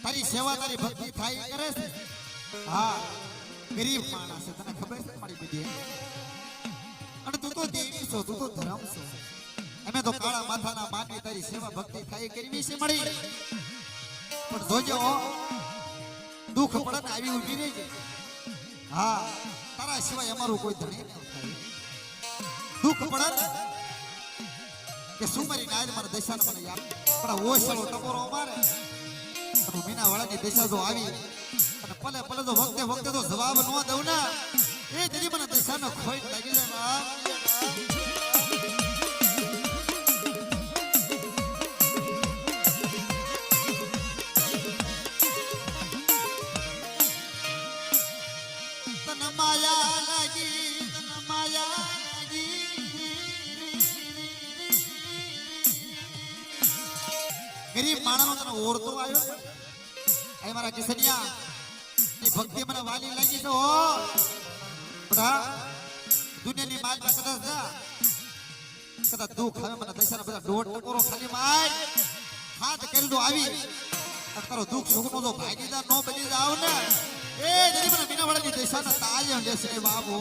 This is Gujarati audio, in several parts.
તારી સેવા તારી ભક્તિ થાય કરે છે હા ગરીબ માણસ છે તને ખબર છે મારી બધી અને તું તો દેવી છો તું તો ધર્મ છો અમે તો કાળા માથાના માનવી તારી સેવા ભક્તિ થાય કરવી છે મળી પણ જોજો દુઃખ પડે ને આવી ઊભી રહેજે હા તારા સિવાય અમારું કોઈ ધણી ન થાય દુઃખ પડે ને કે શું મારી નાય મારા દેશાને મને યાદ પણ ઓછો ટકોરો મારે તો મીના વાળાની દેશા જો આવી અને પલે પલે તો વખતે તો જવાબ ન દઉં ને એ જરી મને દેશાનો ખોઈ લાગી જાય ગરીબ માણસનો તને ઓળતો આવ્યો એ મારા કિસનિયા ની ભક્તિ મને વાલી લાગી તો બડા દુનિયાની માલ પર કદાચ દુઃખ હવે મને દશાના બધા દોઢ ટકોરો ખાલી માય હાથ કરી દો આવી તારો દુઃખ સુખનો જો ભાગીદાર નો બની જાવ ને એ જરી મને બીના વાળાની દશાના તાય લેશે બાબો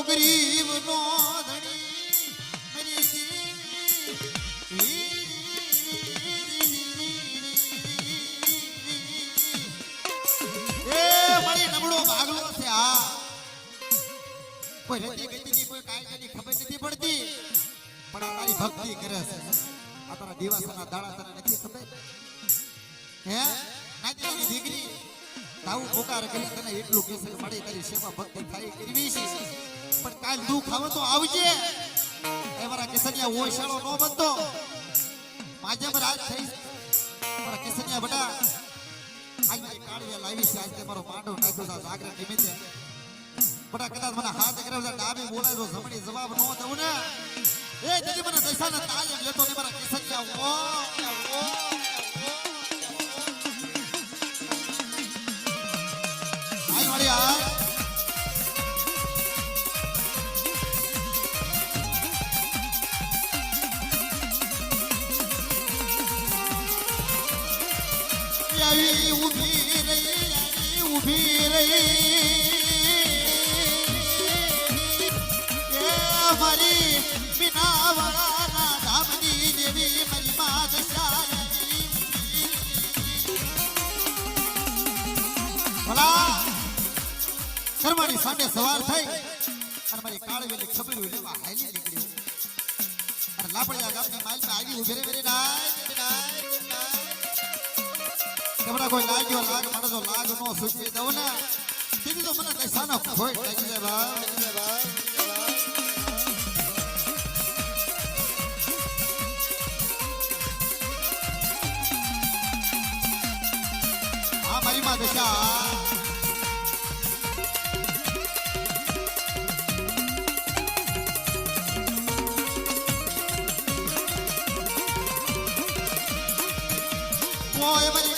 ગરીબ નો ધણી મારી નબળો ભાગલો છે આ કોઈ રતી ગતિની કોઈ કાયદાની ખબર નથી પડતી પણ આ તારી ભક્તિ કરે છે આ તારા દિવસના દાડા તને નથી ખબર હે નાચની દીકરી તાવું પોકાર કરી તને એટલું કહેશે કે મારી તારી સેવા ભક્તિ થાય કરવી છે પણ કાલ દુઃખ આવે તો આવજે એ મારા કિસનિયા ઓછાળો નો બનતો માજે રાજ થઈ મારા કિસનિયા બડા આજ મારી કાળિયા લાવી છે આજ તે મારો માંડો નાખ્યો છે જાગરણ નિમિત્તે બડા કદાચ મને હાથ કરે ડાબી બોલાય તો જમણી જવાબ નો દઉં ને એ જજી મને દશાના તાળીમ લેતો ને મારા કિસનિયા આઈ વાળી આ ઉભી રહી મારી મીના વાળાના ધામની દેવી મારી માં દશાની ભલા શર્માની સામે સવાર થઈ અને મારી કાળવેલી ખબર હોય લેવા હાલી નીકળી અને લાપડિયા ગામની માલમાં આવી ઉભી રહી કમરા કોઈ લાગ્યો લાગ માણસો લાગ નો સુખી દઉં ને તેથી તો મને દશાનો ખોઈ લાગી જાય ભાઈ હા મારી માં દશા ઓય મારી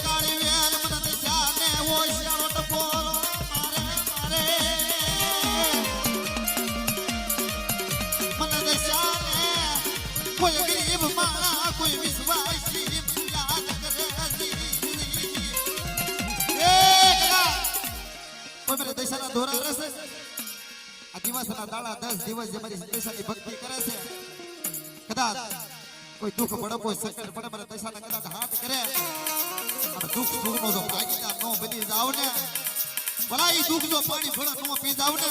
કોઈ ગરીબ માણા કોઈ વિશ્વાસી યાદ કરે કોઈ મારે દશાના ધોરા રસે આ દિવસના દાડા 10 દિવસ જે મારી દશાની ભક્તિ કરે છે કદાચ કોઈ દુઃખ પડે કોઈ સંકટ પડે મારે દશાના કદાચ હાથ કરે અને દુઃખ સુખનો જો ભાગીદાર નો બની જાવ ને ભલા ઈ દુઃખ જો પાણી ભળો નો પી જાવ ને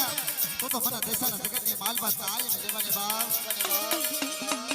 તો મને દશાના જગતની માલમાં ચાલે ને દેવાને બાપ